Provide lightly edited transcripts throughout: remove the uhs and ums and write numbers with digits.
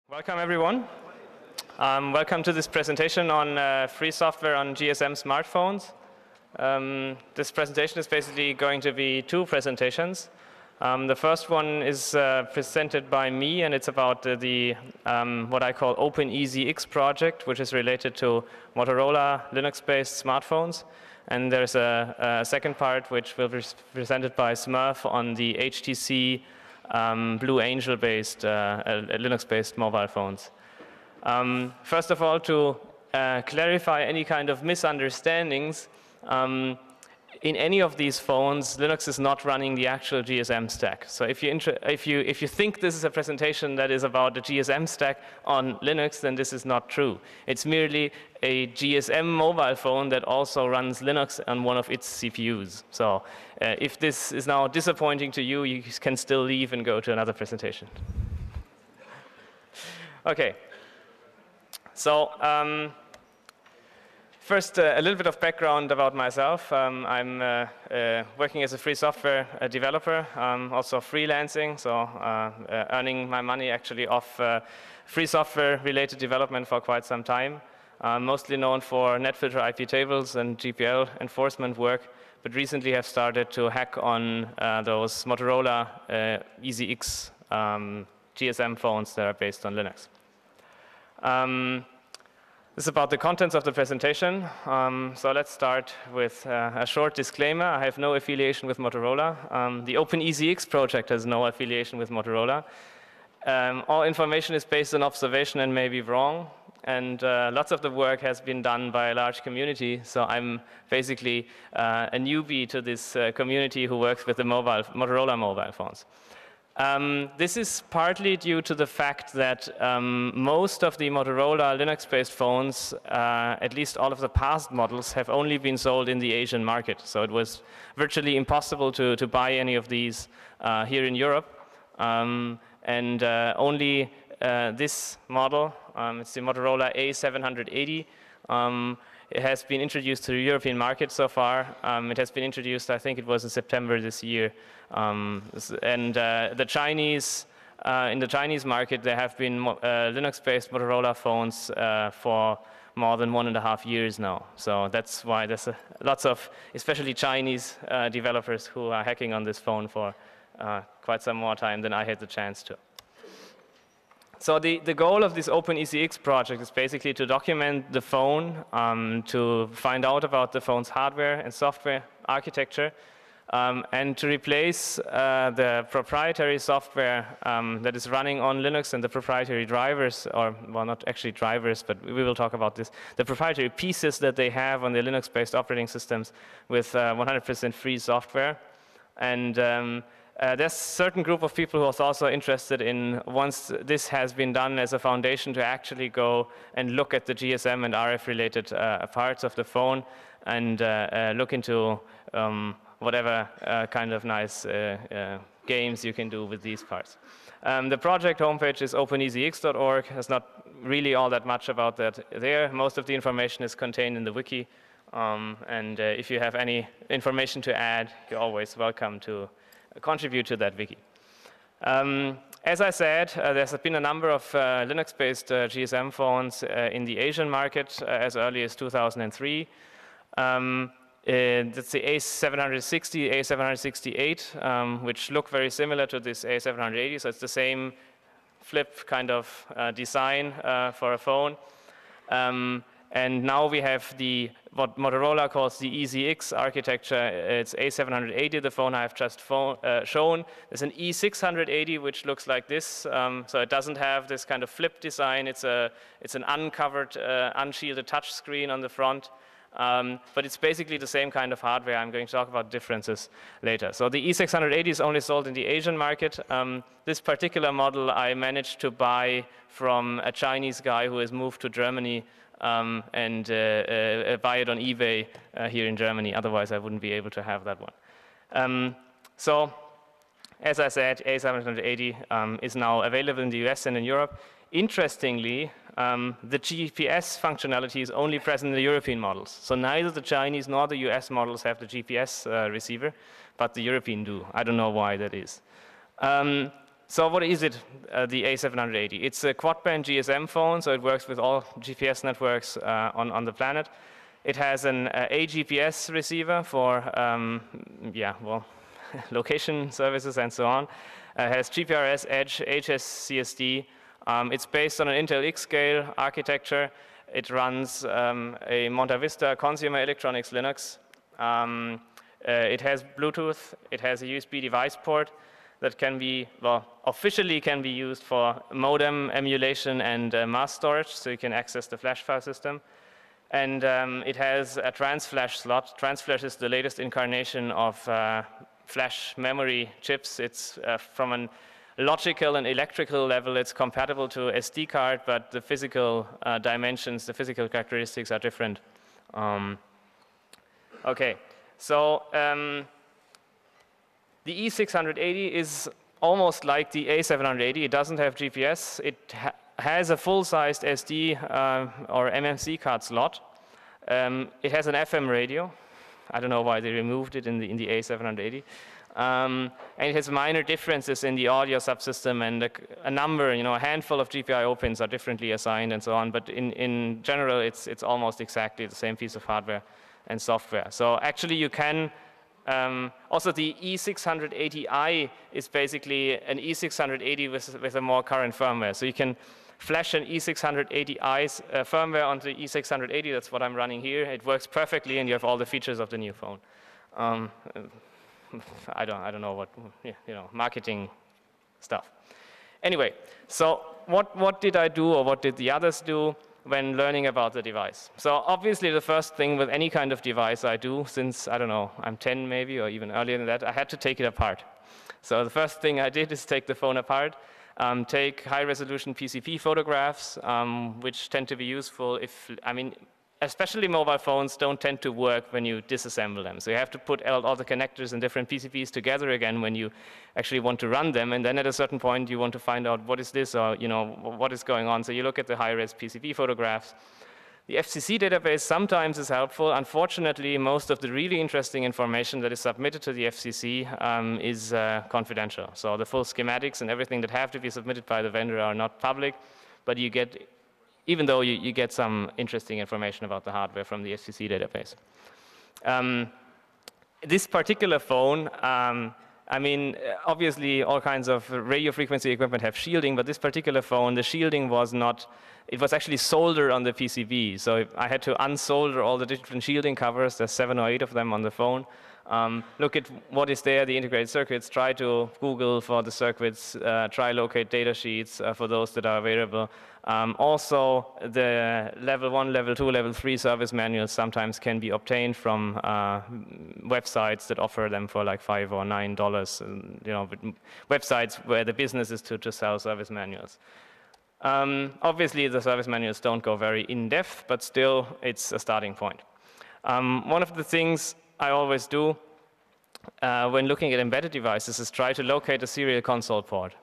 Welcome, everyone. Welcome to this presentation on free software on GSM smartphones. This presentation is basically going to be two presentations. The first one is presented by me, and it's about the what I call OpenEZX project, which is related to Motorola Linux-based smartphones. And there's a second part which will be presented by Smurf on the HTC Blue Angel-based, Linux-based mobile phones. First of all, to clarify any kind of misunderstandings, in any of these phones, Linux is not running the actual GSM stack. So if you think this is a presentation that is about the GSM stack on Linux, then this is not true. It's merely a GSM mobile phone that also runs Linux on one of its CPUs. So if this is now disappointing to you, you can still leave and go to another presentation. Okay. So first, a little bit of background about myself. I'm working as a free software developer, also freelancing, so earning my money actually off free software-related development for quite some time. Mostly known for NetFilter IP tables and GPL enforcement work, but recently have started to hack on those Motorola EZX GSM phones that are based on Linux. This is about the contents of the presentation. So let's start with a short disclaimer. I have no affiliation with Motorola. The OpenEZX project has no affiliation with Motorola. All information is based on observation and may be wrong. And lots of the work has been done by a large community. So I'm basically a newbie to this community who works with the Motorola mobile phones. This is partly due to the fact that most of the Motorola Linux-based phones, at least all of the past models, have only been sold in the Asian market. So it was virtually impossible to buy any of these here in Europe. And only this model, it's the Motorola A780. It has been introduced to the European market so far. It has been introduced, I think it was in September this year. The Chinese, in the Chinese market, there have been Linux-based Motorola phones for more than 1.5 years now. So that's why there's lots of, especially Chinese developers who are hacking on this phone for quite some more time than I had the chance to. So the goal of this OpenEZX project is basically to document the phone, to find out about the phone's hardware and software architecture, and to replace the proprietary software that is running on Linux and the proprietary drivers, or well, not actually drivers, but we will talk about this, the proprietary pieces that they have on their Linux-based operating systems with 100% free software. And there's a certain group of people who are also interested in, once this has been done as a foundation, to actually go and look at the GSM and RF-related parts of the phone and look into whatever kind of nice games you can do with these parts. The project homepage is openezx.org. There's not really all that much about that there. Most of the information is contained in the wiki. And if you have any information to add, you're always welcome to contribute to that wiki. As I said, there's been a number of Linux-based GSM phones in the Asian market as early as 2003. That's the A760, A768, which look very similar to this A780. So it's the same flip kind of design for a phone. And now we have what Motorola calls the EZX architecture. It's A780, the phone I have just shown. There's an E680, which looks like this. So it doesn't have this kind of flip design. It's an uncovered, unshielded touch screen on the front. But it's basically the same kind of hardware. I'm going to talk about differences later. So the E680 is only sold in the Asian market. This particular model I managed to buy from a Chinese guy who has moved to Germany and buy it on eBay here in Germany. Otherwise, I wouldn't be able to have that one. So, as I said, A780 is now available in the US and in Europe. Interestingly, the GPS functionality is only present in the European models. So neither the Chinese nor the US models have the GPS receiver, but the European do. I don't know why that is. So what is it, the A780? It's a quad-band GSM phone, so it works with all GPS networks on the planet. It has an AGPS receiver for, location services and so on. It has GPRS, Edge, HSCSD. It's based on an Intel X-Scale architecture. It runs a Monta Vista consumer electronics Linux. It has Bluetooth. It has a USB device port that can be, well, officially can be used for modem emulation and mass storage, so you can access the flash file system. And it has a transflash slot. Transflash is the latest incarnation of flash memory chips. It's from a logical and electrical level, it's compatible to SD card, but the physical dimensions, the physical characteristics are different. Okay, so the E680 is almost like the A780. It doesn't have GPS. It has a full-sized SD or MMC card slot. It has an FM radio. I don't know why they removed it in the A780. And it has minor differences in the audio subsystem, and a number, a handful of GPIO pins are differently assigned and so on. But in general, it's almost exactly the same piece of hardware and software. So actually, you can. Also, the E680i is basically an E680 with a more current firmware. So you can flash an E680i's firmware onto the E680. That's what I'm running here. It works perfectly, and you have all the features of the new phone. I don't know what, marketing stuff. Anyway, so what did I do, or what did the others do when learning about the device? So obviously the first thing with any kind of device I do, since, I don't know, I'm 10 maybe, or even earlier than that, I had to take it apart. So the first thing I did is take the phone apart, take high-resolution PCP photographs, which tend to be useful if, especially mobile phones don't tend to work when you disassemble them. So you have to put all the connectors and different PCBs together again when you actually want to run them. And then at a certain point, you want to find out what is this, or what is going on. So you look at the high-res PCB photographs. The FCC database sometimes is helpful. Unfortunately, most of the really interesting information that is submitted to the FCC is confidential. So the full schematics and everything that have to be submitted by the vendor are not public, but you get, even though you get some interesting information about the hardware from the FCC database. This particular phone, obviously all kinds of radio frequency equipment have shielding, but this particular phone, the shielding was not, it was actually soldered on the PCB. So I had to unsolder all the different shielding covers. There's 7 or 8 of them on the phone. Look at what is there, the integrated circuits, try to Google for the circuits, try locate data sheets for those that are available. Also, the level 1, level 2, level 3 service manuals sometimes can be obtained from websites that offer them for like $5 or $9, websites where the business is to sell service manuals. Obviously, the service manuals don't go very in-depth, but still, it's a starting point. One of the things I always do when looking at embedded devices is try to locate a serial console port,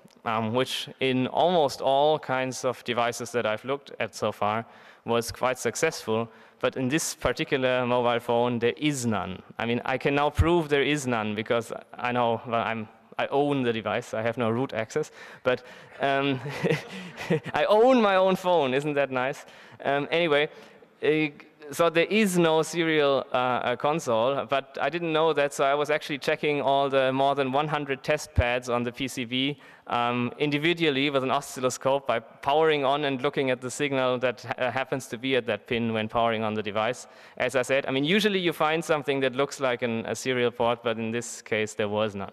which in almost all kinds of devices that I've looked at so far was quite successful. But in this particular mobile phone, there is none. I can now prove there is none because I know, well, I own the device. I have no root access, but I own my own phone. Isn't that nice? Anyway. So there is no serial console, but I didn't know that, so I was actually checking all the more than 100 test pads on the PCB individually with an oscilloscope by powering on and looking at the signal that happens to be at that pin when powering on the device. As I said, usually you find something that looks like a serial port, but in this case there was none.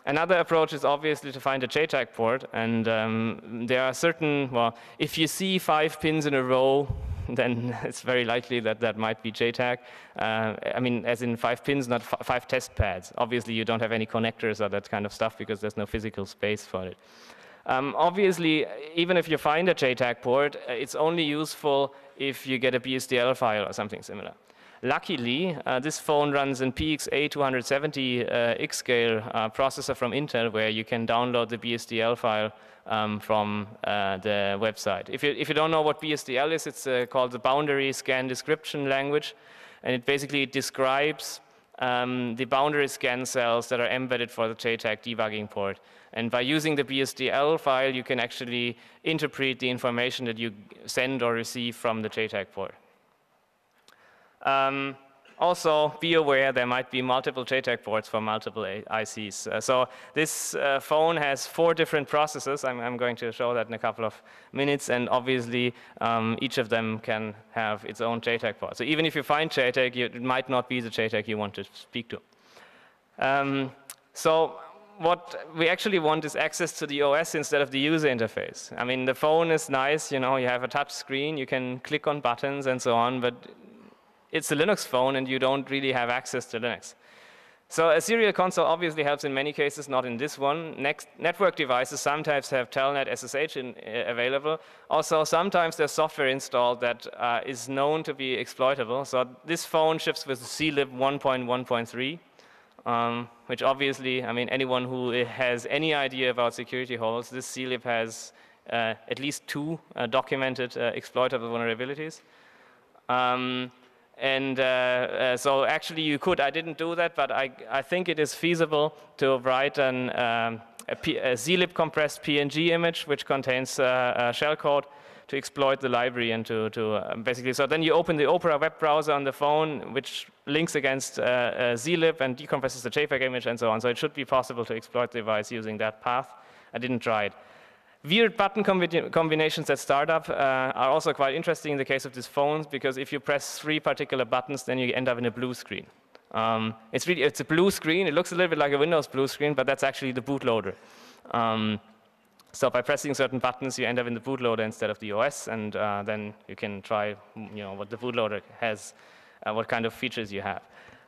Another approach is obviously to find a JTAG port, and there are certain, well, if you see 5 pins in a row, then it's very likely that that might be JTAG. As in 5 pins, not 5 test pads. Obviously, you don't have any connectors or that kind of stuff because there's no physical space for it. Obviously, even if you find a JTAG port, it's only useful if you get a BSDL file or something similar. Luckily, this phone runs an PXA270 X-Scale processor from Intel, where you can download the BSDL file from the website. If you don't know what BSDL is, it's called the Boundary Scan Description Language, and it basically describes the boundary scan cells that are embedded for the JTAG debugging port. And by using the BSDL file, you can actually interpret the information that you send or receive from the JTAG port. Also, be aware there might be multiple JTAG ports for multiple ICs. So this phone has 4 different processors. I'm going to show that in a couple of minutes, and obviously each of them can have its own JTAG port. So even if you find JTAG, it might not be the JTAG you want to speak to. So what we actually want is access to the OS instead of the user interface. I mean, the phone is nice, you know, you have a touch screen, you can click on buttons and so on, but it's a Linux phone and you don't really have access to Linux. So a serial console obviously helps in many cases, not in this one. Network devices sometimes have Telnet SSH available. Also, sometimes there's software installed that is known to be exploitable. So this phone ships with CLib 1.1.3, which obviously, I mean, anyone who has any idea about security holes, this CLib has at least 2 documented exploitable vulnerabilities. So actually you could, I didn't do that, but I think it is feasible to write a zlib compressed PNG image which contains shellcode to exploit the library and basically, so then you open the Opera web browser on the phone which links against zlib and decompresses the JPEG image and so on. So it should be possible to exploit the device using that path. I didn't try it. Weird button combinations that start up are also quite interesting in the case of these phones, because if you press 3 particular buttons, then you end up in a blue screen. It's a blue screen. It looks a little bit like a Windows blue screen, but that's actually the bootloader. So by pressing certain buttons, you end up in the bootloader instead of the OS, and then you can try, you know, what the bootloader has, what kind of features you have.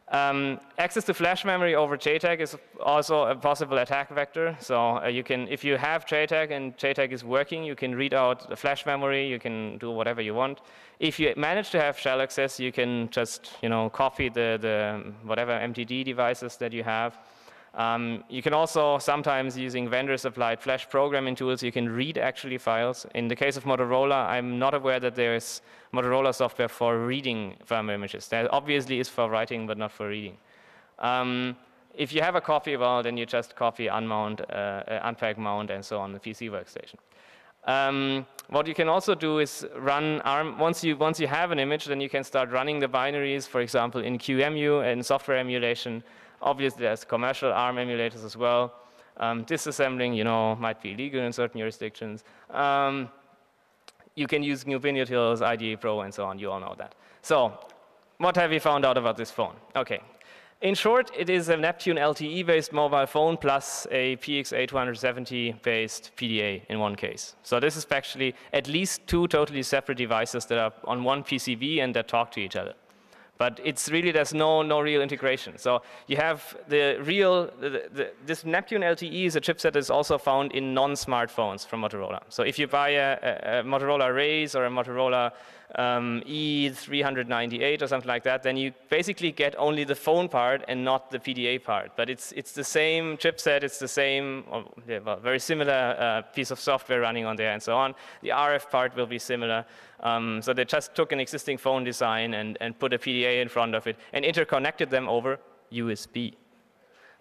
Access to flash memory over JTAG is also a possible attack vector. So you can, if you have JTAG and JTAG is working, you can read out the flash memory. You can do whatever you want. If you manage to have shell access, you can just, you know, copy the whatever MTD devices that you have. You can also sometimes, using vendor-supplied flash programming tools, you can read actually files. In the case of Motorola, I'm not aware that there is Motorola software for reading firmware images. There obviously is for writing, but not for reading. If you have a copy, well, then you just copy unmount, unpack mount, and so on the PC workstation. What you can also do is run ARM. Once you have an image, then you can start running the binaries, for example, in QEMU and software emulation. Obviously, there's commercial ARM emulators as well. Disassembling, you know, might be illegal in certain jurisdictions. You can use GNU/Binutils, IDE Pro, and so on. You all know that. So, what have we found out about this phone? Okay. In short, it is a Neptune LTE-based mobile phone plus a PXA270-based PDA in one case. So this is actually at least 2 totally separate devices that are on one PCB and that talk to each other. But it's really, there's no real integration. So you have the real, this Neptune LTE is a chipset that is also found in non-smartphones from Motorola. So if you buy a Motorola Razr or a Motorola E398 or something like that, then you basically get only the phone part and not the PDA part. But it's the same chipset, it's the same, well, very similar piece of software running on there and so on. The RF part will be similar. So they just took an existing phone design and put a PDA in front of it and interconnected them over USB.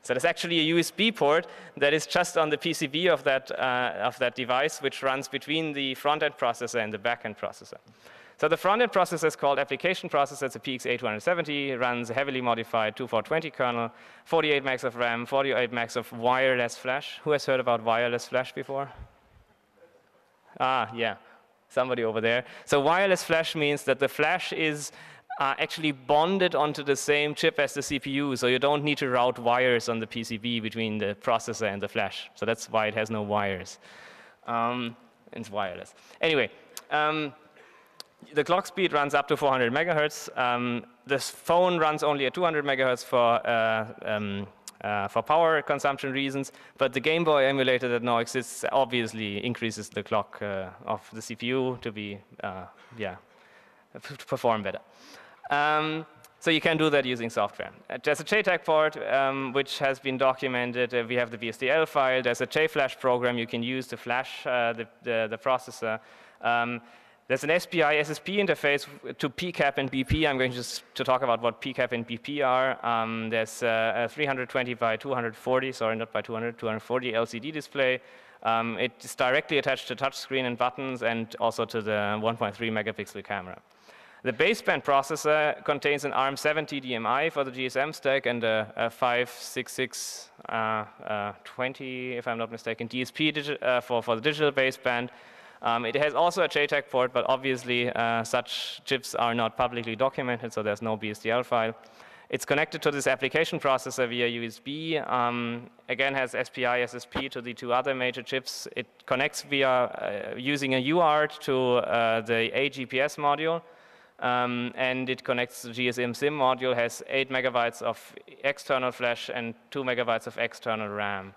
So there's actually a USB port that is just on the PCB of that device, which runs between the front-end processor and the back-end processor. So the front-end processor is called application processor. It's a PXA270, runs a heavily modified 2420 kernel, 48 megs of RAM, 48 megs of wireless flash. Who has heard about wireless flash before? Ah, yeah. Somebody over there. So wireless flash means that the flash is actually bonded onto the same chip as the CPU, so you don't need to route wires on the PCB between the processor and the flash. So that's why it has no wires. It's wireless. Anyway, the clock speed runs up to 400 megahertz. This phone runs only at 200 megahertz for power consumption reasons, but the Game Boy emulator that now exists obviously increases the clock of the CPU to be, to perform better. So you can do that using software. There's a JTAG port, which has been documented. We have the BSDL file. There's a JFlash program you can use to flash the processor. There's an SPI SSP interface to PCAP and BP. I'm going to talk about what PCAP and BP are. There's a 320 by 240, sorry, not by 200, 240 LCD display. It's directly attached to touchscreen and buttons and also to the 1.3 megapixel camera. The baseband processor contains an ARM7 TDMI for the GSM stack and a 56620, if I'm not mistaken, DSP for the digital baseband. It has also a JTAG port, but obviously such chips are not publicly documented, so there's no BSDL file. It's connected to this application processor via USB. Again, has SPI, SSP to the two other major chips. It connects via using a UART to the AGPS module. And it connects to the GSM SIM module, has 8 megabytes of external flash and 2 megabytes of external RAM.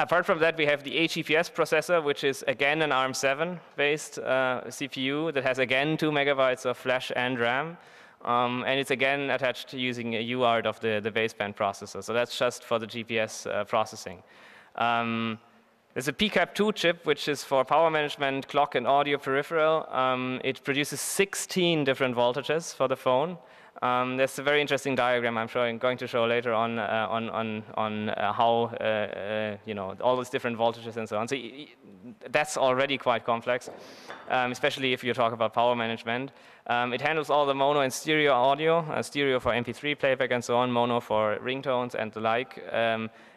Apart from that, we have the AGPS processor, which is again an ARM7 based CPU that has again 2 megabytes of flash and RAM. And it's again attached to using a UART of the baseband processor. So that's just for the GPS processing. There's a PCAP2 chip, which is for power management, clock, and audio peripheral. It produces 16 different voltages for the phone. There's a very interesting diagram I'm going to show later on how all these different voltages and so on. So that's already quite complex, especially if you talk about power management. It handles all the mono and stereo audio, stereo for MP3 playback and so on, mono for ringtones and the like.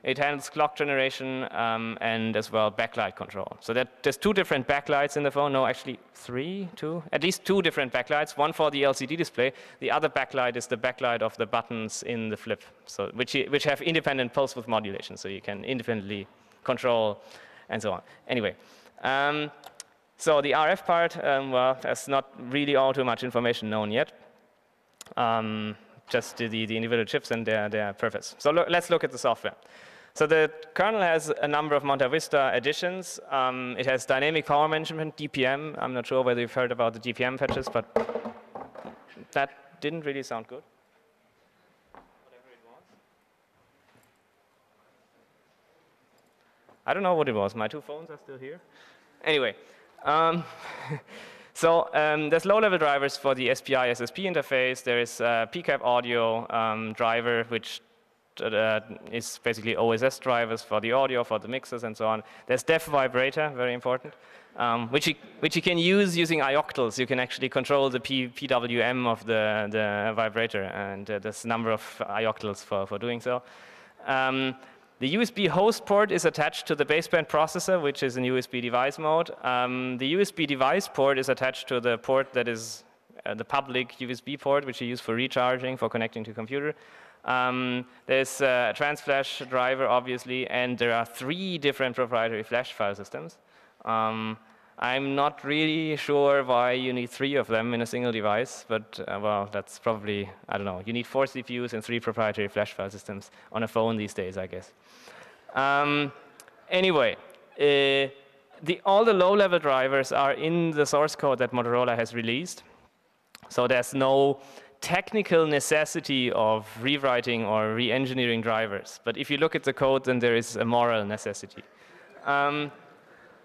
It handles clock generation and as well backlight control. So there's 2 different backlights in the phone. No, actually 2. At least 2 different backlights. One for the LCD display. The other backlight is the backlight of the buttons in the flip, so which have independent pulse width modulation, so you can independently control and so on. Anyway. So the RF part, well, there's not really all too much information known yet. Just the individual chips and their purpose. So let's look at the software. So the kernel has a number of Monta Vista additions. It has dynamic power management, DPM. I'm not sure whether you've heard about the DPM patches, but that didn't really sound good. Whatever it was. I don't know what it was. My 2 phones are still here. Anyway. There's low-level drivers for the SPI SSP interface. There is a PCAP audio driver, which is basically OSS drivers for the audio, for the mixers, and so on. There's def vibrator, very important, which you can use using ioctals. You can actually control the PWM of the vibrator, and there's a number of ioctals for doing so. The USB host port is attached to the baseband processor, which is in USB device mode. The USB device port is attached to the port that is the public USB port, which you use for recharging, for connecting to computer. There's a transflash driver, obviously, and there are 3 different proprietary flash file systems. I'm not really sure why you need 3 of them in a single device, but well, that's probably, I don't know, you need 4 CPUs and 3 proprietary flash file systems on a phone these days, I guess. Anyway, all the low-level drivers are in the source code that Motorola has released, so there's no technical necessity of rewriting or re-engineering drivers. But if you look at the code, then there is a moral necessity.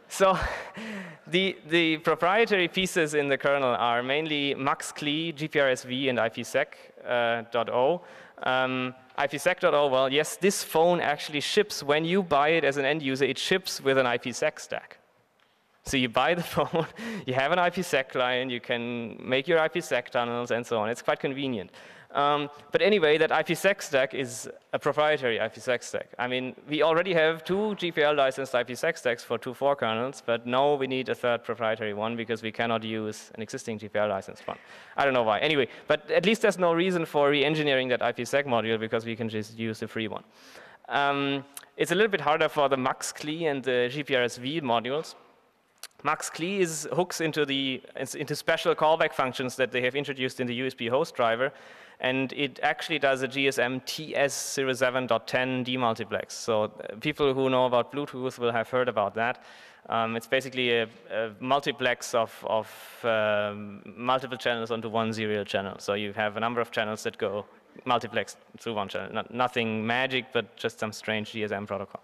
So the proprietary pieces in the kernel are mainly MaxCli, GPRSV, and IPsec.o. IPsec.o, well, yes, this phone actually ships, when you buy it as an end user, it ships with an IPsec stack. So you buy the phone, you have an IPsec client, you can make your IPsec tunnels and so on. It's quite convenient. But anyway, that IPsec stack is a proprietary IPsec stack. I mean, we already have 2 GPL licensed IPsec stacks for 2.4 kernels, but now we need a 3rd proprietary one because we cannot use an existing GPL licensed one. I don't know why. Anyway, but at least there's no reason for re-engineering that IPsec module because we can just use the free one. It's a little bit harder for the MaxCli and the GPRSV modules. MaxCli hooks into special callback functions that they have introduced in the USB host driver, and it actually does a GSM TS07.10 demultiplex. So people who know about Bluetooth will have heard about that. It's basically a multiplex of multiple channels onto one serial channel. So you have a number of channels that go multiplexed through one channel. Nothing magic, but just some strange GSM protocol.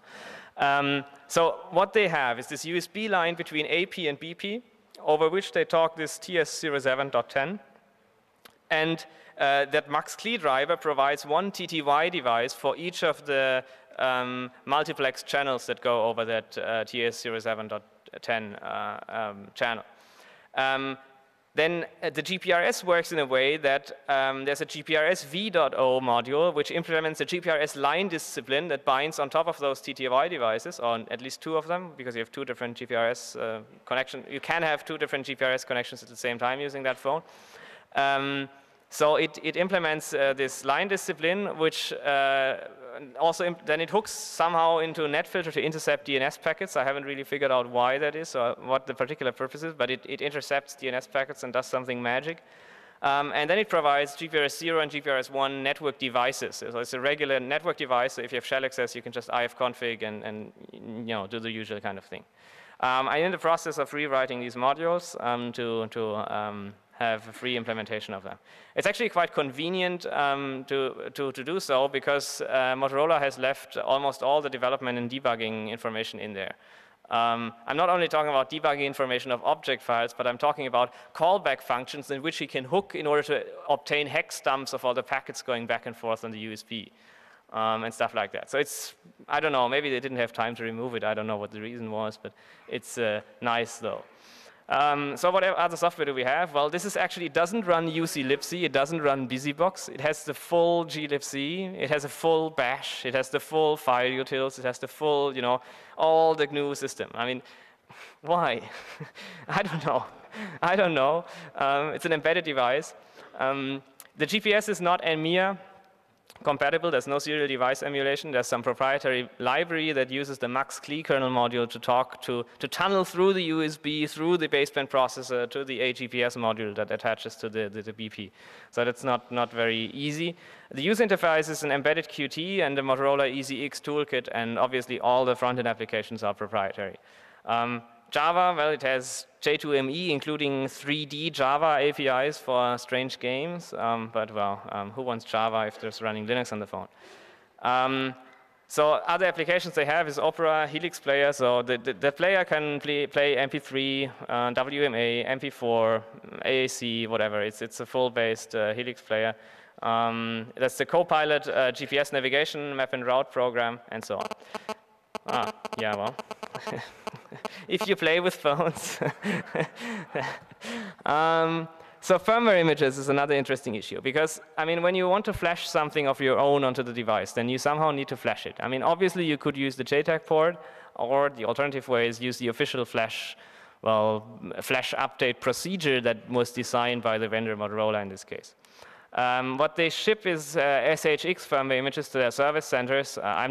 So what they have is this USB line between AP and BP, over which they talk this TS07.10. And that Max-Cli driver provides one TTY device for each of the multiplex channels that go over that TS07.10 channel. Then the GPRS works in a way that there's a GPRS v.o module which implements a GPRS line discipline that binds on top of those TTY devices, or at least two of them, because you have two different GPRS connections. You can have two different GPRS connections at the same time using that phone. So it implements this line discipline, which also then it hooks somehow into a net filter to intercept DNS packets. I haven't really figured out why that is or what the particular purpose is, but it intercepts DNS packets and does something magic. And then it provides GPRS 0 and GPRS 1 network devices. So it's a regular network device. So if you have shell access, you can just ifconfig and do the usual kind of thing. I'm in the process of rewriting these modules to have a free implementation of them. It's actually quite convenient to do so because Motorola has left almost all the development and debugging information in there. I'm not only talking about debugging information of object files, but I'm talking about callback functions in which you can hook in order to obtain hex dumps of all the packets going back and forth on the USB and stuff like that. So it's, I don't know, maybe they didn't have time to remove it. I don't know what the reason was, but it's nice though. So what other software do we have? Well, this is actually, it doesn't run UC-libc, it doesn't run BusyBox, it has the full glibc, it has a full bash, it has the full file utils, it has the full, all the GNU system. I mean, why? I don't know. It's an embedded device. The GPS is not EMIA compatible. There's no serial device emulation. There's some proprietary library that uses the Max-Cli kernel module to tunnel through the USB, through the baseband processor to the AGPS module that attaches to the BP. So that's not very easy. The user interface is an embedded Qt and the Motorola EZX toolkit, and obviously all the front-end applications are proprietary. Java, well, it has J2ME, including 3D Java APIs for strange games, but well, who wants Java if there's running Linux on the phone? So other applications they have is Opera, Helix player, so the player can play MP3, WMA, MP4, AAC, whatever. It's a full-based Helix player. That's the Copilot GPS navigation, map and route program, and so on. Yeah, well. If you play with phones. So firmware images is another interesting issue because, I mean, when you want to flash something of your own onto the device, then you somehow need to flash it. I mean, obviously you could use the JTAG port, or the alternative way is use the official flash update procedure that was designed by the vendor Motorola in this case. What they ship is SHX firmware images to their service centers. I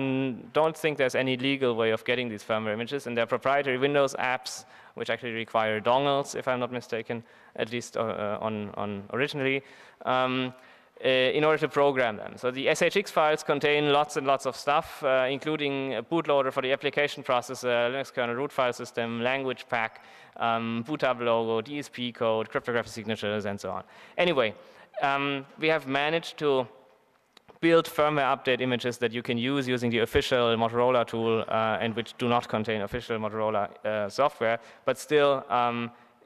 don't think there's any legal way of getting these firmware images, and they're proprietary Windows apps, which actually require dongles, if I'm not mistaken, at least on originally, in order to program them. So the SHX files contain lots and lots of stuff, including a bootloader for the application processor, Linux kernel root file system, language pack, boot up logo, DSP code, cryptographic signatures, and so on. Anyway, we have managed to build firmware update images that you can use using the official Motorola tool and which do not contain official Motorola software, but still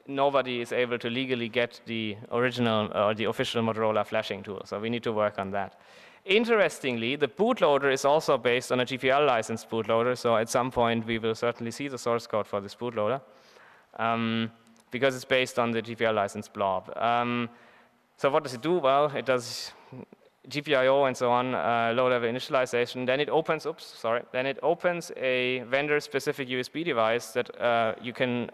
nobody is able to legally get the original or the official Motorola flashing tool, so we need to work on that. Interestingly, the bootloader is also based on a GPL licensed bootloader, so at some point we will certainly see the source code for this bootloader because it's based on the GPL licensed blob. So what does it do? Well, it does GPIO and so on, low-level initialization. Then it opens, then it opens a vendor-specific USB device that you can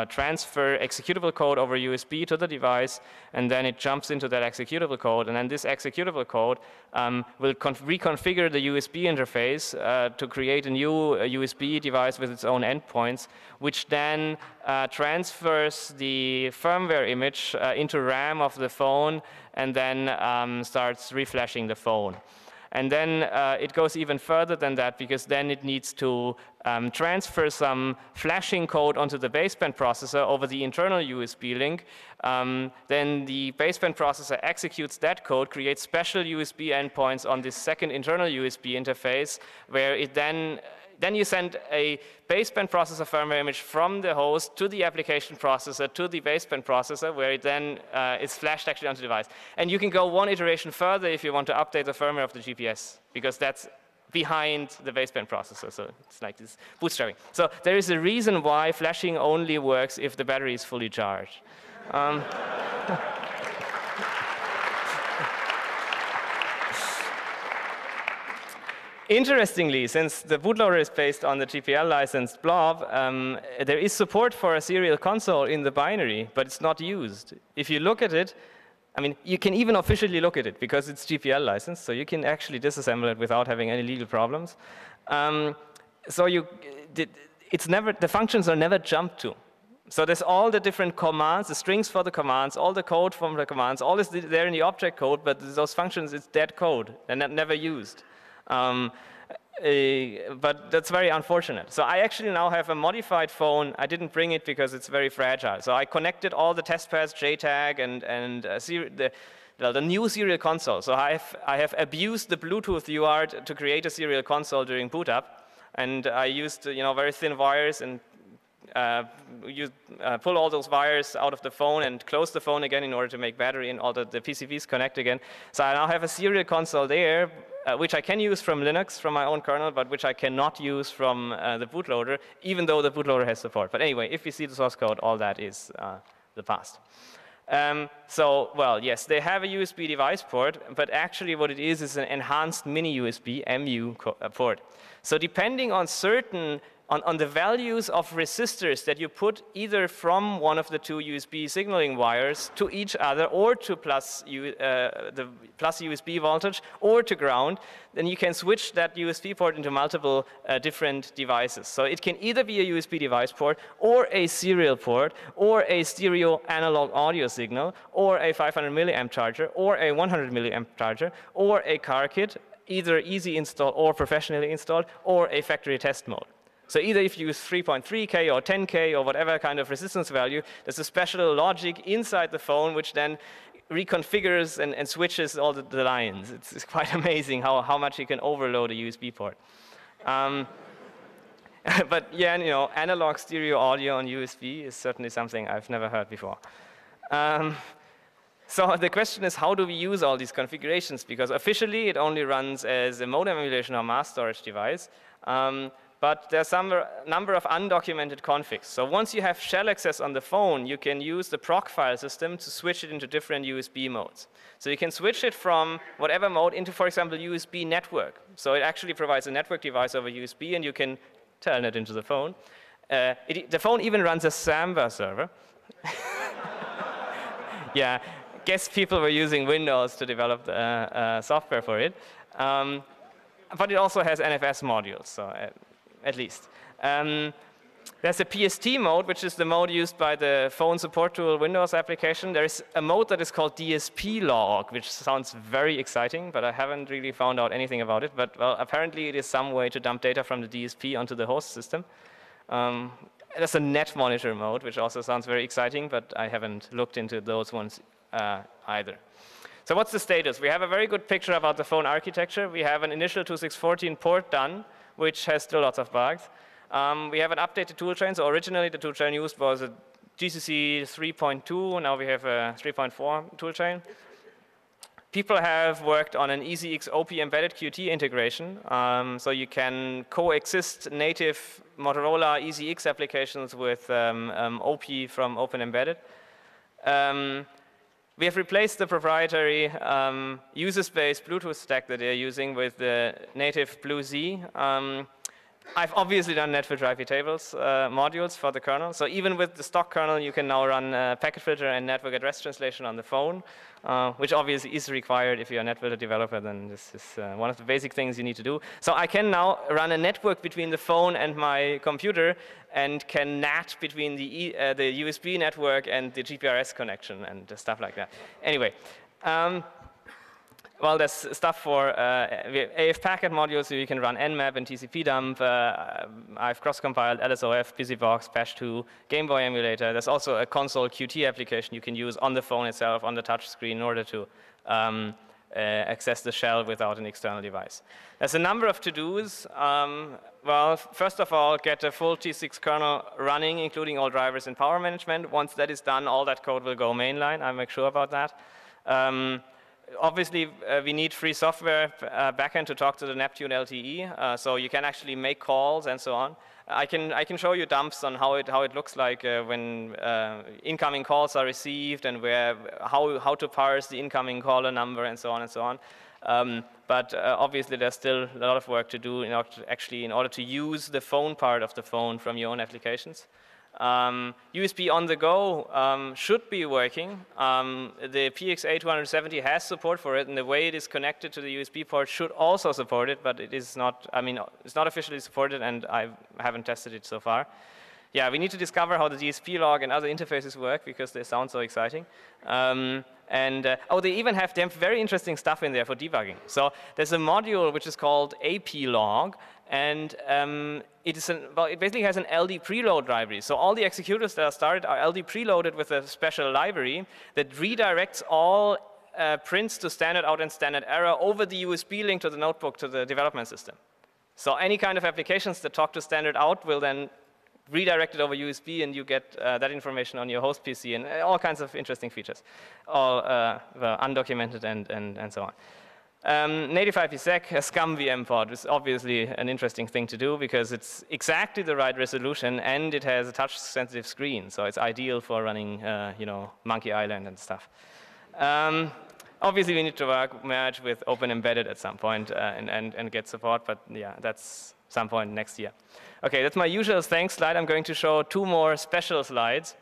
transfer executable code over USB to the device, and then it jumps into that executable code, and then this executable code will reconfigure the USB interface to create a new USB device with its own endpoints, which then transfers the firmware image into RAM of the phone, and then starts reflashing the phone. And then it goes even further than that, because then it needs to transfer some flashing code onto the baseband processor over the internal USB link. Then the baseband processor executes that code, creates special USB endpoints on this second internal USB interface, where it then then you send a baseband processor firmware image from the host to the application processor to the baseband processor, where it then is flashed actually onto the device. And you can go one iteration further if you want to update the firmware of the GPS, because that's behind the baseband processor. So it's like this bootstrapping. So there is a reason why flashing only works if the battery is fully charged. Interestingly, since the bootloader is based on the GPL licensed blob, there is support for a serial console in the binary, but it's not used. If you look at it, I mean, you can even officially look at it because it's GPL licensed, so you can actually disassemble it without having any legal problems. So the functions are never jumped to. So there's all the different commands, the strings for the commands, all the code from the commands, all is there in the object code, but those functions, it's dead code, and never used. But that's very unfortunate. So I actually now have a modified phone. I didn't bring it because it's very fragile. So I connected all the test pads, JTAG, and the new serial console. So I have abused the Bluetooth UART to create a serial console during boot up, and I used very thin wires and pull all those wires out of the phone and close the phone again in order to make battery and all the PCBs connect again. So I now have a serial console there, which I can use from Linux, from my own kernel, but which I cannot use from the bootloader, even though the bootloader has support. But anyway, if you see the source code, all that is the past. So, well, yes, they have a USB device port, but actually what it is an enhanced mini USB, MU port. So depending on on the values of resistors that you put either from one of the two USB signaling wires to each other, or to the plus USB voltage, or to ground, then you can switch that USB port into multiple different devices. So it can either be a USB device port, or a serial port, or a stereo analog audio signal, or a 500 milliamp charger, or a 100 milliamp charger, or a car kit, either easy install or professionally installed, or a factory test mode. So either if you use 3.3K or 10K or whatever kind of resistance value, there's a special logic inside the phone which then reconfigures and switches all the lines. It's quite amazing how much you can overload a USB port. But yeah, analog stereo audio on USB is certainly something I've never heard before. So the question is, how do we use all these configurations? Because officially it only runs as a modem emulation or mass storage device. But there's some number of undocumented configs. So once you have shell access on the phone, you can use the proc file system to switch it into different USB modes. So you can switch it from whatever mode into, for example, USB network. So it actually provides a network device over USB, and you can telnet into the phone. The phone even runs a Samba server. Yeah, guess people were using Windows to develop the software for it. But it also has NFS modules, so at least. There's a PST mode, which is the mode used by the phone support tool Windows application. There is a mode that is called DSP log, which sounds very exciting, but I haven't really found out anything about it. But well, apparently it is some way to dump data from the DSP onto the host system. There's a net monitor mode, which also sounds very exciting, but I haven't looked into those ones either. So what's the status? We have a very good picture about the phone architecture. We have an initial 2614 port done, which has still lots of bugs. We have an updated toolchain. So originally the toolchain used was a GCC 3.2. Now we have a 3.4 toolchain. People have worked on an EZX OP embedded Qt integration. So you can coexist native Motorola EZX applications with OP from OpenEMbedded. We have replaced the proprietary user-space Bluetooth stack that they're using with the native BlueZ. I've obviously done netfilter IP tables modules for the kernel. So even with the stock kernel, you can now run packet filter and network address translation on the phone, which obviously is required if you're a netfilter developer. Then this is one of the basic things you need to do. So I can now run a network between the phone and my computer, and can NAT between the USB network and the GPRS connection and stuff like that. Anyway. Well, there's stuff for AF packet modules, so you can run Nmap and TCP dump. I've cross-compiled LSOF, BusyBox, Bash2, Game Boy emulator. There's also a console Qt application you can use on the phone itself, on the touch screen, in order to access the shell without an external device. There's a number of to-dos. Well, first of all, get a full T6 kernel running, including all drivers and power management. Once that is done, all that code will go mainline. I'll make sure about that. Obviously, we need free software backend to talk to the Neptune LTE, so you can actually make calls and so on. I can show you dumps on how it looks like when incoming calls are received and how to parse the incoming caller number and so on and so on. But obviously, there's still a lot of work to do in order to use the phone part of the phone from your own applications. USB on the go should be working. The PXA270 has support for it, and the way it is connected to the USB port should also support it, but it is not, it's not officially supported, and I haven't tested it so far. Yeah, we need to discover how the DSP log and other interfaces work because they sound so exciting. They even have very interesting stuff in there for debugging. So there's a module which is called AP log, and it basically has an LD preload library. So all the executors that are started are LD preloaded with a special library that redirects all prints to standard out and standard error over the USB link to the notebook to the development system. So any kind of applications that talk to standard out will then redirect it over USB, and you get that information on your host PC and all kinds of interesting features, all undocumented and so on. Native IPsec, a SCUM VM port is obviously an interesting thing to do because it's exactly the right resolution and it has a touch-sensitive screen, so it's ideal for running, Monkey Island and stuff. Obviously, we need to merge with OpenEmbedded at some point and get support, but yeah, that's some point next year. Okay, that's my usual thanks slide. I'm going to show two more special slides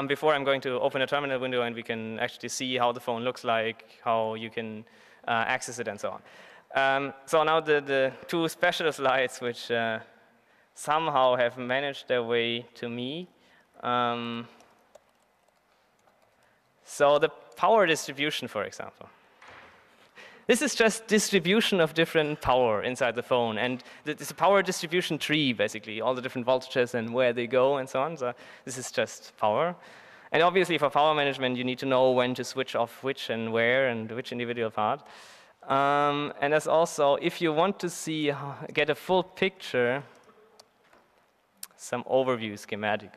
before I'm going to open a terminal window and we can actually see how the phone looks like, how you can access it and so on. So now the two special slides which somehow have managed their way to me. So the power distribution, for example. This is just distribution of different power inside the phone, and it's a power distribution tree, basically, all the different voltages and where they go and so on. So this is just power. And obviously, for power management, you need to know when to switch off which and where and which individual part. And there's also, if you want to get a full picture, some overview schematic.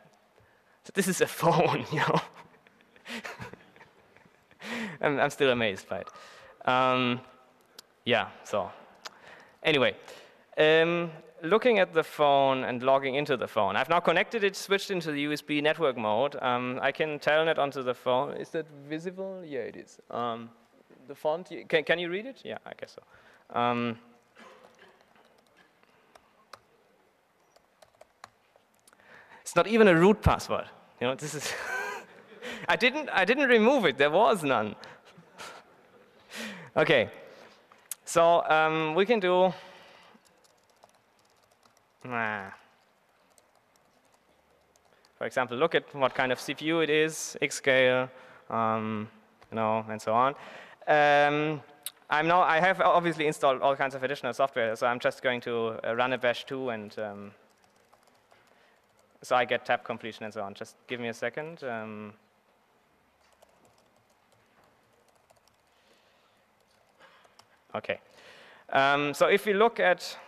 So this is a phone, I'm still amazed by it. Yeah, so anyway, looking at the phone and logging into the phone. I've now connected it, switched into the USB network mode. I can telnet onto the phone. Is that visible? Yeah, it is. The font, can you read it? Yeah, I guess so. It's not even a root password. This is. I didn't remove it. There was none. Okay, so we can do. For example, look at what kind of CPU it is, X scale, and so on. I have obviously installed all kinds of additional software, so I'm just going to run a bash 2 and so I get tab completion and so on. Just give me a second. Okay. So if we look at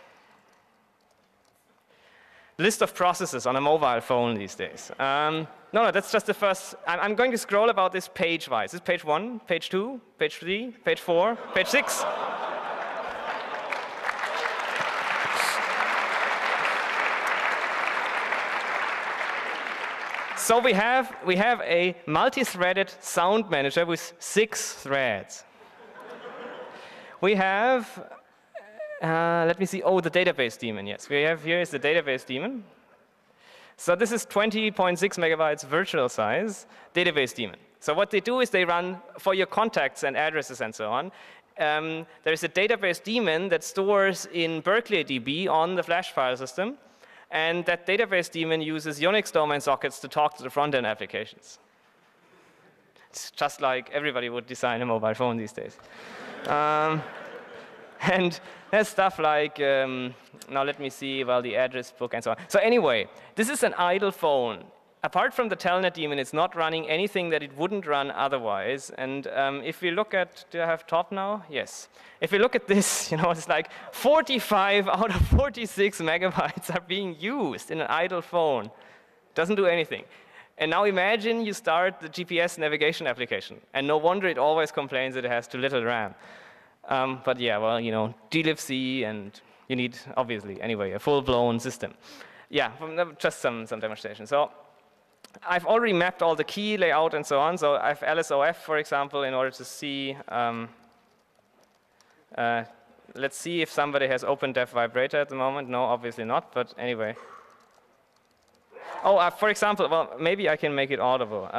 list of processes on a mobile phone these days. No, that's just the first. I'm going to scroll about this page-wise. This is page 1, page 2, page 3, page 4, page 6. So we have a multi-threaded sound manager with 6 threads. We have, let me see, the database daemon, yes. Here is the database daemon. So this is 20.6 megabytes virtual size database daemon. So what they do is they run for your contacts and addresses and so on. There is a database daemon that stores in Berkeley DB on the flash file system. And that database daemon uses Unix domain sockets to talk to the front-end applications. It's just like everybody would design a mobile phone these days. And there's stuff like, now let me see, the address book and so on. So anyway, this is an idle phone. apart from the telnet daemon, it's not running anything that it wouldn't run otherwise. And if we look at, do I have top now? Yes. If we look at this, you know, it's like 45 out of 46 megabytes are being used in an idle phone. Doesn't do anything. And now imagine you start the GPS navigation application, and no wonder it always complains that it has too little RAM. But yeah, well, you know, glibc, and you need, obviously, anyway, a full-blown system. Yeah, just some demonstration. So I've already mapped all the key layout and so on. So I have LSOF, for example, in order to see, let's see if somebody has OpenDev vibrator at the moment. No, obviously not, but anyway. Oh, for example, well, maybe I can make it audible.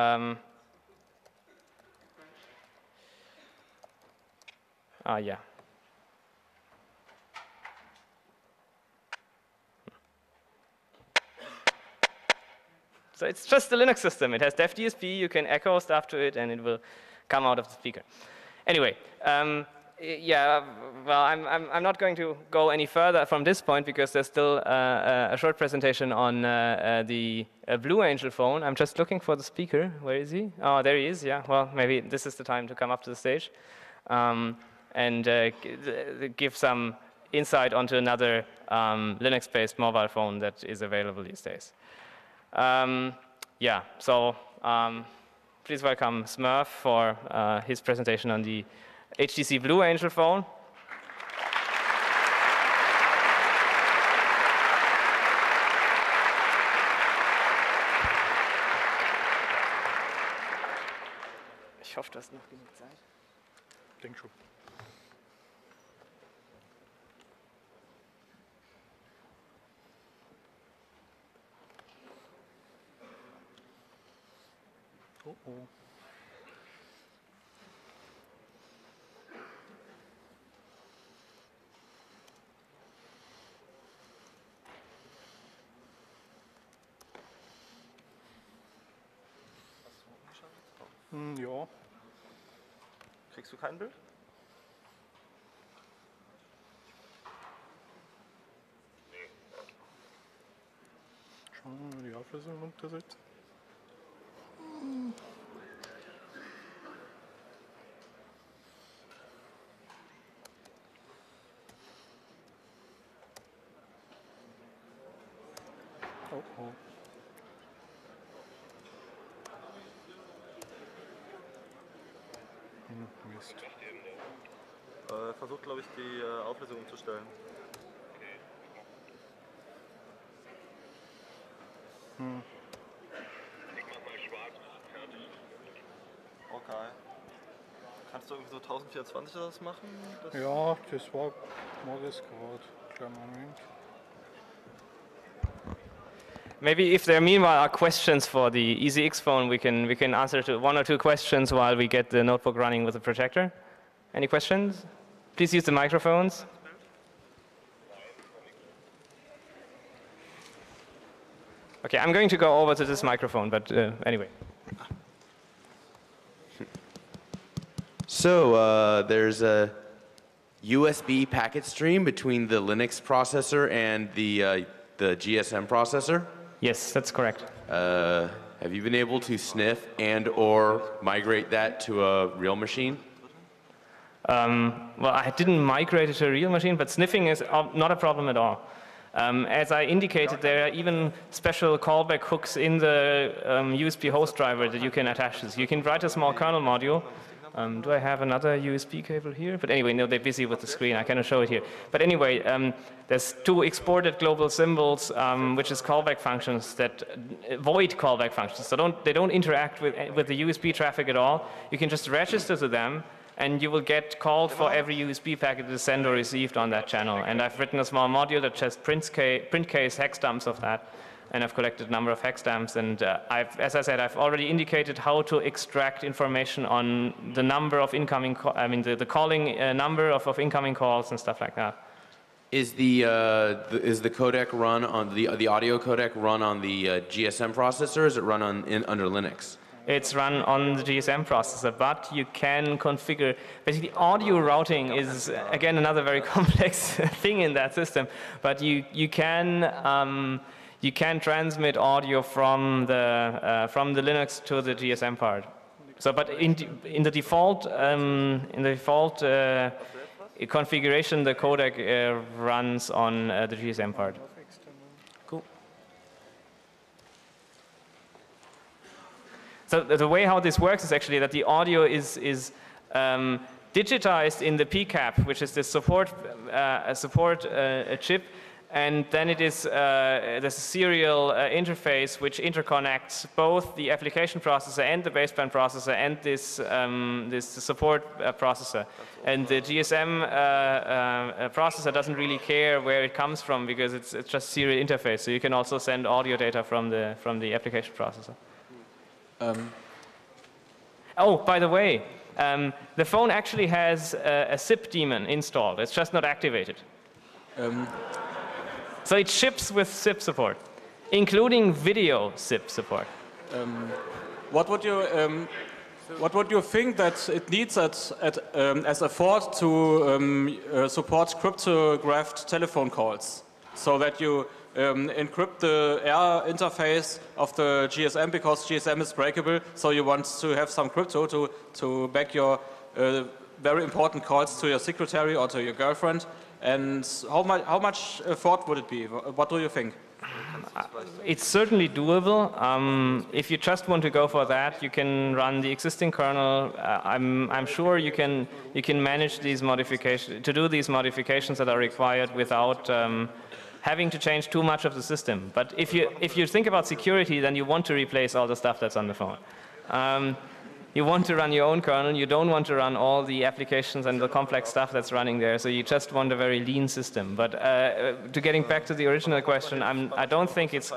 Yeah. So it's just a Linux system. It has DevDSP, you can echo stuff to it, and it will come out of the speaker. Anyway, yeah, well, I'm not going to go any further from this point because there's still a short presentation on the Blue Angel phone. I'm just looking for the speaker. Where is he? Oh, there he is, yeah. Well, maybe this is the time to come up to the stage and give some insight onto another Linux-based mobile phone that is available these days. Yeah, so please welcome Smurf for his presentation on the HTC Blue Angel phone. Ich hoffe, du hast noch genug Zeit. Ich denke schon. Oh, oh. Ja. Kriegst du kein Bild? Schauen wir mal die Auflösung runtersetzen. Oh, oh. Mist. Versucht, glaube ich, die Auflösung umzustellen. Ich mach mal schwarz, fertig. Okay. Kannst du irgendwie so 1024 das machen? Ja, das war das gerade. Kleinen Moment. Maybe if there meanwhile are questions for the EZX phone, we can answer to one or two questions while we get the notebook running with the projector. Any questions? Please use the microphones. Okay, I'm going to go over to this microphone, but anyway. So there's a USB packet stream between the Linux processor and the GSM processor. Yes, that's correct. Have you been able to sniff and or migrate that to a real machine? Well, I didn't migrate it to a real machine, but sniffing is not a problem at all. As I indicated, there are even special callback hooks in the USB host driver that you can attach this. You can write a small kernel module. Do I have another USB cable here? But anyway, no, they're busy with the screen. I cannot show it here. But anyway, there's two exported global symbols, which is callback functions that void callback functions. So they don't interact with the USB traffic at all. You can just register to them, and you will get called for every USB packet that is sent or received on that channel. And I've written a small module that just print case hex dumps of that. And I've collected a number of hex stamps, and as I said, I've already indicated how to extract information on the number of incoming, the calling number of incoming calls and stuff like that. Is the codec run on the audio codec run on the GSM processor? Or is it run under Linux? It's run on the GSM processor, but you can configure. Basically, audio routing is again another very complex thing in that system. But you can you can transmit audio from the Linux to the GSM part. So, but in the default configuration, the codec runs on the GSM part. Cool. So the way how this works is actually that the audio is digitized in the PCAP, which is the support chip, and then it is there's a serial interface which interconnects both the application processor and the baseband processor and this support processor. And the GSM processor doesn't really care where it comes from because it's just serial interface. So you can also send audio data from the application processor. Oh, by the way, the phone actually has a SIP daemon installed. It's just not activated. So it ships with SIP support, including video SIP support. What would you think that it needs as a port to support cryptographed telephone calls, so that you encrypt the air interface of the GSM because GSM is breakable, so you want to have some crypto to back your very important calls to your secretary or to your girlfriend. And how much effort would it be? What do you think? It's certainly doable. If you just want to go for that, you can run the existing kernel. I'm sure you can manage these modifications, to do these modifications that are required without having to change too much of the system. But if you think about security, then you want to replace all the stuff that's on the phone. You want to run your own kernel. You don't want to run all the applications and the complex stuff that's running there. So you just want a very lean system. But to getting back to the original question, I don't think it's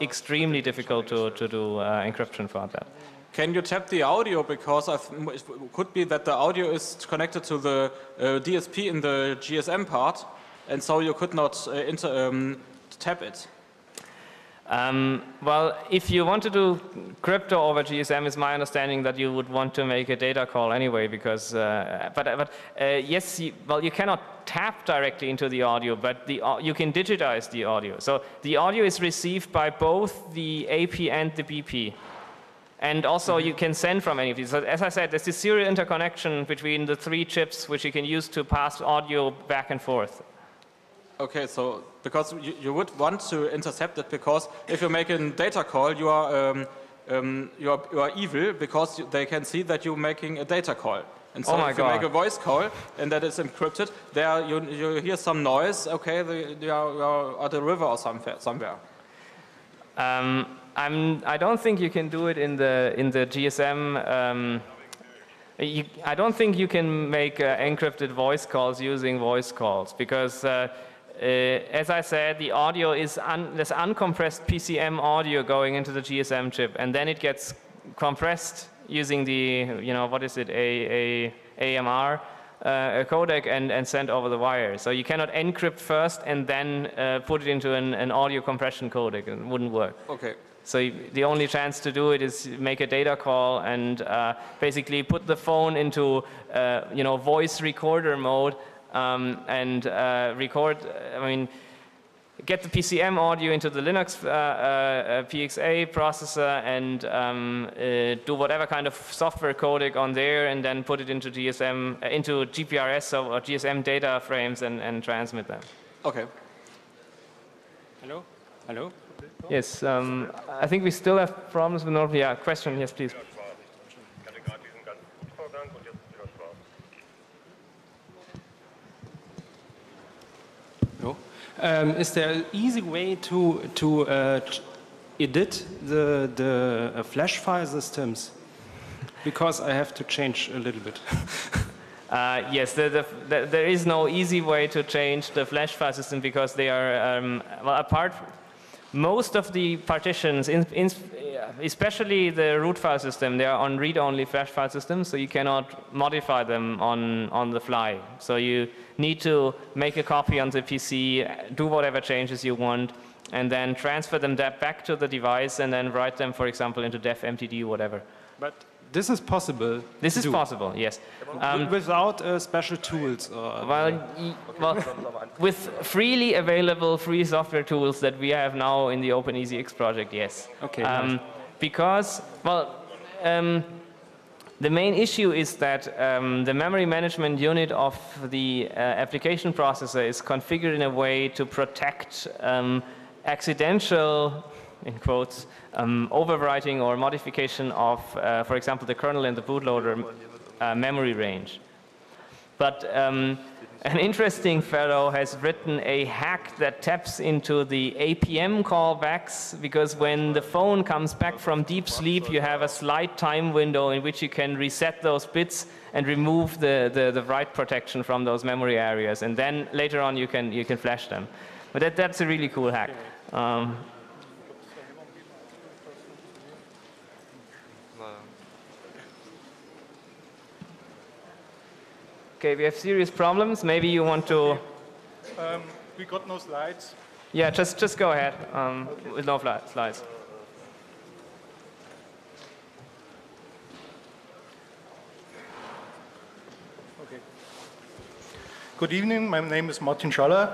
extremely difficult to do encryption for that. Can you tap the audio? Because it could be that the audio is connected to the DSP in the GSM part, and so you could not tap it. Well, if you want to do crypto over GSM, it's my understanding that you would want to make a data call anyway, because, yes, you cannot tap directly into the audio, but you can digitize the audio. So the audio is received by both the AP and the BP. And also you can send from any of these. So as I said, there's this serial interconnection between the three chips which you can use to pass audio back and forth. Okay, so because you would want to intercept it, because if you make a data call, you are evil, because they can see that you're making a data call. And so if you make a voice call and that is encrypted, there you hear some noise. Okay, you are at a river or somewhere. I don't think you can do it in the GSM. I don't think you can make encrypted voice calls using voice calls, because as I said, the audio is there's uncompressed PCM audio going into the GSM chip, and then it gets compressed using the, what is it, AMR codec and sent over the wire. So you cannot encrypt first and then put it into an audio compression codec. It wouldn't work. Okay. So the only chance to do it is make a data call and basically put the phone into voice recorder mode and record. Get the PCM audio into the Linux PXA processor and do whatever kind of software codec on there, and then put it into GSM, into GPRS or GSM data frames and transmit them. Okay. Hello? Hello? Yes, I think we still have problems with North. Yeah, question, yes, please. No. Is there an easy way to edit the flash file systems? Because I have to change a little bit. Yes, there is no easy way to change the flash file system, because they are, most of the partitions, especially the root file system, they are on read-only flash file systems, so you cannot modify them on the fly. So you need to make a copy on the PC, do whatever changes you want, and then transfer them back to the device, and then write them, for example, into def mtd, whatever. But this is possible. This to is do. possible, yes. Without special tools. Or, Well, with freely available free software tools that we have now in the OpenEZX project, yes. Okay, nice. Because, well, the main issue is that the memory management unit of the application processor is configured in a way to protect accidental, in quotes, overwriting or modification of, for example, the kernel and the bootloader memory range. But an interesting fellow has written a hack that taps into the APM callbacks, because when the phone comes back from deep sleep, you have a slight time window in which you can reset those bits and remove the write protection from those memory areas, and then later on you can flash them. But that's a really cool hack. Okay, we have serious problems. Maybe you want to... We got no slides. Yeah, just go ahead with no slides. Okay. Good evening, my name is Martin Schaller.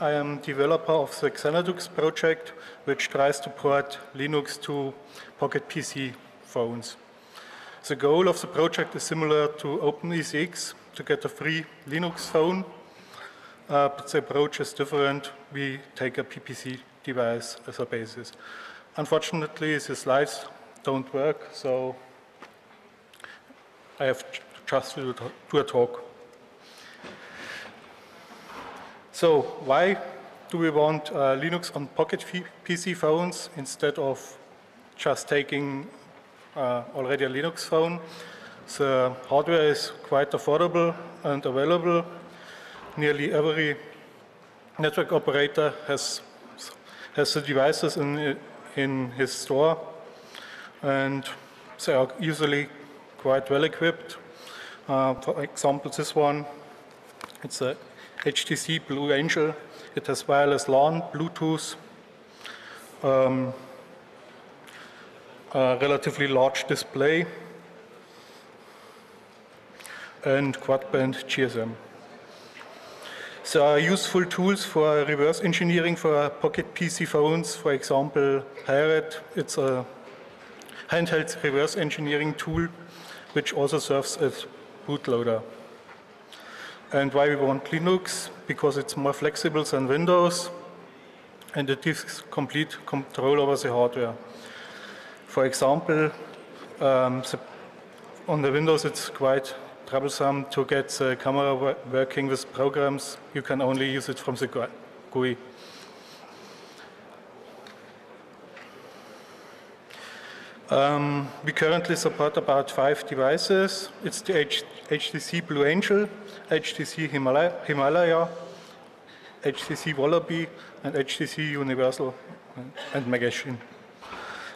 I am developer of the Xanadux project, which tries to port Linux to Pocket PC phones. The goal of the project is similar to OpenEZX, to get a free Linux phone, but the approach is different. We take a PPC device as a basis. Unfortunately, the slides don't work, so I have just to do a talk. So why do we want Linux on Pocket PC phones instead of just taking already a Linux phone? The hardware is quite affordable and available. Nearly every network operator has the devices in his store, and they are usually quite well equipped. For example, this one, it's a HTC Blue Angel. It has wireless LAN, Bluetooth, a relatively large display, and quad-band GSM. There are useful tools for reverse engineering for Pocket PC phones. For example, Harald, it's a handheld reverse engineering tool which also serves as bootloader. And why we want Linux? Because it's more flexible than Windows and it gives complete control over the hardware. For example, on the Windows it's quite troublesome to get the camera working with programs. You can only use it from the GUI. We currently support about 5 devices. It's the HTC Blue Angel, HTC Himalaya, HTC Wallaby, and HTC Universal and Magazine.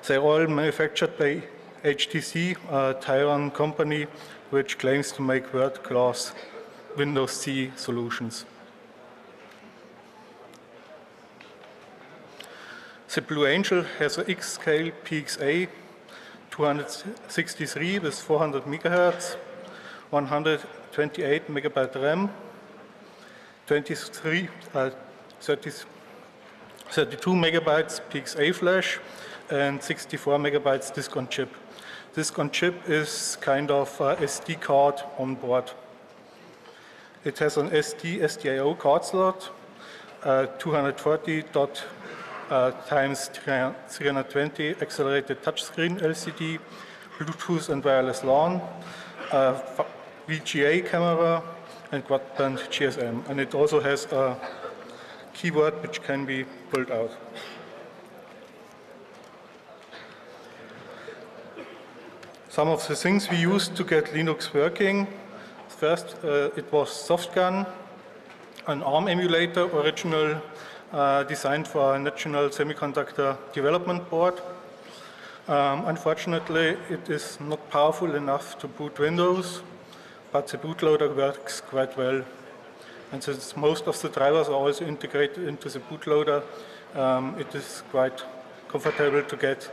They're all manufactured by HTC, a Taiwan company which claims to make world-class Windows C solutions. The Blue Angel has an X-Scale PXA 263 with 400 MHz, 128 MB RAM, 32 MB PXA flash, and 64 MB disk on chip. Disk on chip is kind of a SD card on board. It has an SDIO card slot, 240 times 320 accelerated touchscreen LCD, Bluetooth and wireless LAN, VGA camera, and quad-band GSM. And it also has a keyboard which can be pulled out. Some of the things we used to get Linux working. First, it was Softgun, an ARM emulator, original designed for a National Semiconductor Development Board. Unfortunately, it is not powerful enough to boot Windows, but the bootloader works quite well. And since most of the drivers are also integrated into the bootloader, it is quite comfortable to get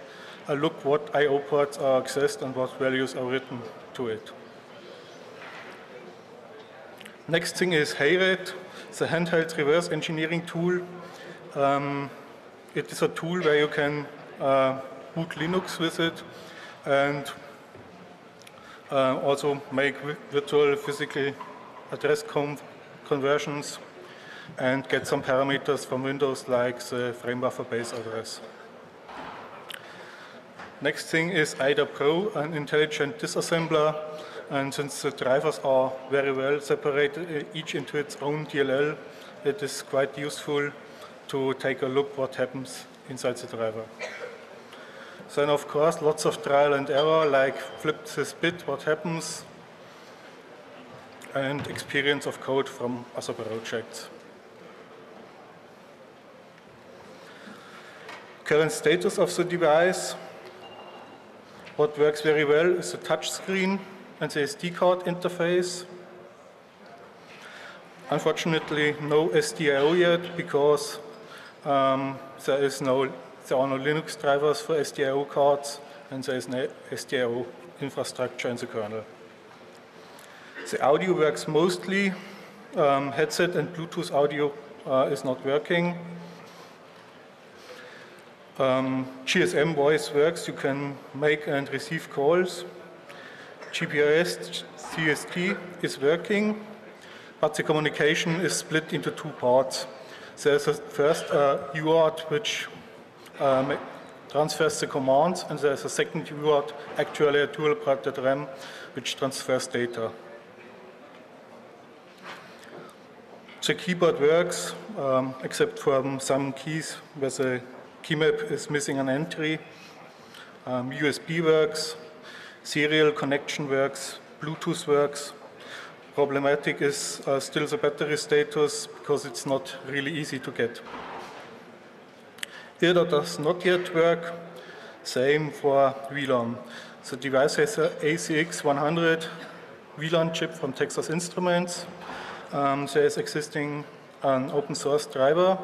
a look what I/O ports are accessed and what values are written to it. Next thing is Harald, the handheld reverse engineering tool. It is a tool where you can boot Linux with it and also make virtual physical address conversions and get some parameters from Windows like the frame buffer base address. Next thing is IDA Pro, an intelligent disassembler. And since the drivers are very well separated, each into its own DLL, it is quite useful to take a look what happens inside the driver. Then of course lots of trial and error, like flip this bit, what happens, and experience of code from other projects. Current status of the device. What works very well is the touch screen and the SD card interface. Unfortunately, no SDIO yet because there are no Linux drivers for SDIO cards and there is no SDIO infrastructure in the kernel. The audio works mostly. Headset and Bluetooth audio is not working. GSM voice works. You can make and receive calls. GPRS CST is working, but the communication is split into two parts. There's first a UART which transfers the commands, and there's a second UART, actually a dual-threaded RAM, which transfers data. The keyboard works, except for some keys where the key map is missing an entry. USB works. Serial connection works, Bluetooth works. Problematic is still the battery status because it's not really easy to get. IRDA does not yet work, same for VLAN. The device has an AZX 100 VLAN chip from Texas Instruments. There is existing an open source driver,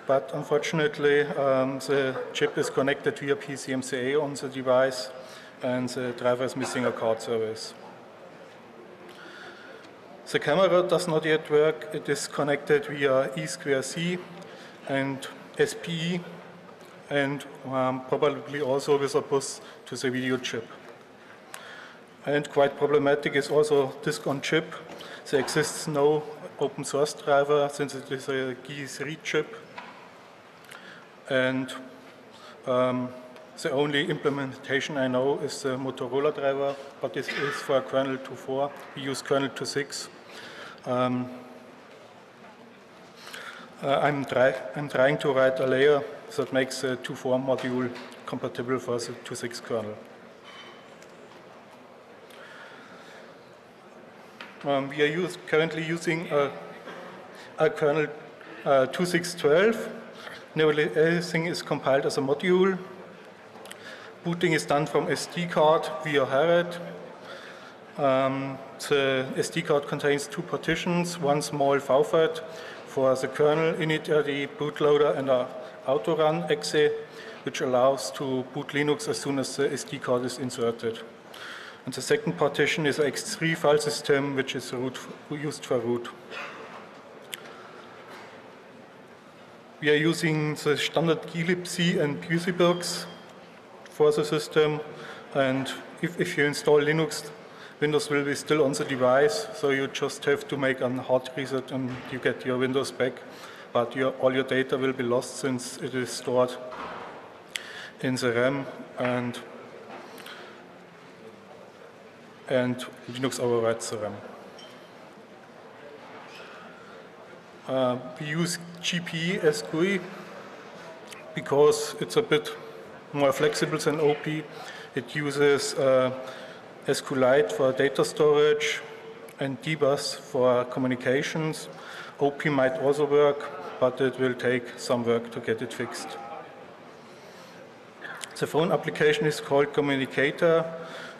but unfortunately the chip is connected via PCMCA on the device and the driver is missing a card service. The camera does not yet work. It is connected via E2C and SPE and probably also with a bus to the video chip. And quite problematic is also disk on chip. There exists no open source driver since it is a GE3 chip. And the only implementation I know is the Motorola driver, but this is for kernel 2.4. We use kernel 2.6. I'm trying to write a layer that makes the 2.4 module compatible for the 2.6 kernel. We are currently using a kernel 2.6.12. Nearly everything is compiled as a module. Booting is done from SD card via Harald. The SD card contains two partitions, one small VFAT for the kernel init.rd bootloader and an autorun exe, which allows to boot Linux as soon as the SD card is inserted. And the second partition is an X3 file system, which is used for root. We are using the standard glibc and PusyBox for the system, and if you install Linux, Windows will be still on the device, so you just have to make a hard reset and you get your Windows back, but all your data will be lost since it is stored in the RAM, and Linux overrides the RAM. We use GPE as GUI because it's a bit more flexible than OP. It uses SQLite for data storage and dbus for communications. OP might also work, but it will take some work to get it fixed. The phone application is called Communicator.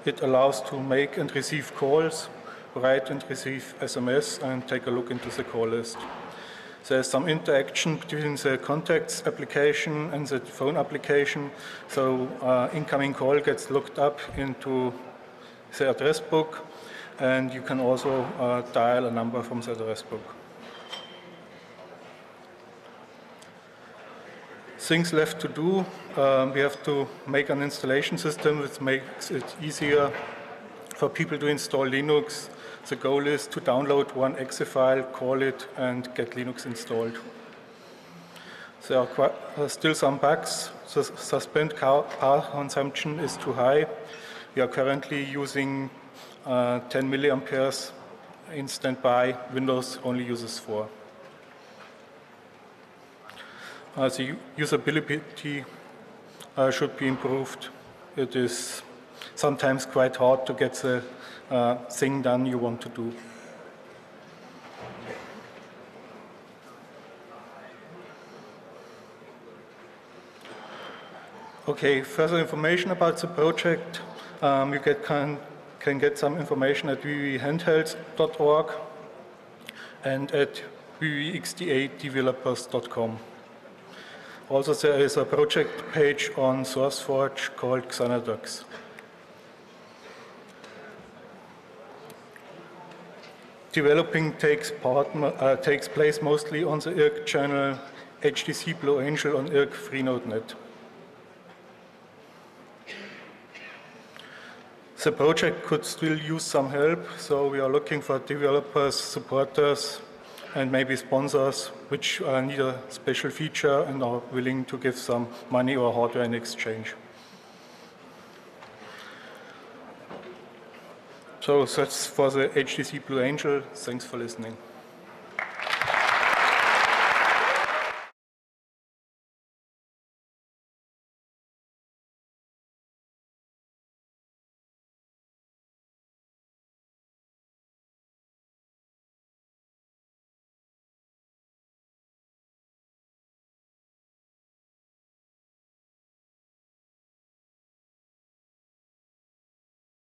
It allows to make and receive calls, write and receive SMS, and take a look into the call list. There's some interaction between the contacts application and the phone application. So incoming call gets looked up into the address book, and you can also dial a number from the address book. Things left to do, we have to make an installation system which makes it easier for people to install Linux. The goal is to download one exe file, call it, and get Linux installed. There are still some bugs. The suspend power consumption is too high. We are currently using 10 milliamperes in standby. Windows only uses 4. The usability should be improved. It is sometimes quite hard to get the thing done you want to do. Okay, further information about the project. You can get some information at www.handhelds.org and at www.xda-developers.com. Also, there is a project page on SourceForge called Xanadox. Developing takes place mostly on the IRC channel HTC Blue Angel on IRC FreeNodeNet. The project could still use some help, so we are looking for developers, supporters, and maybe sponsors which need a special feature and are willing to give some money or hardware in exchange. So that's for the HTC Blue Angel. Thanks for listening.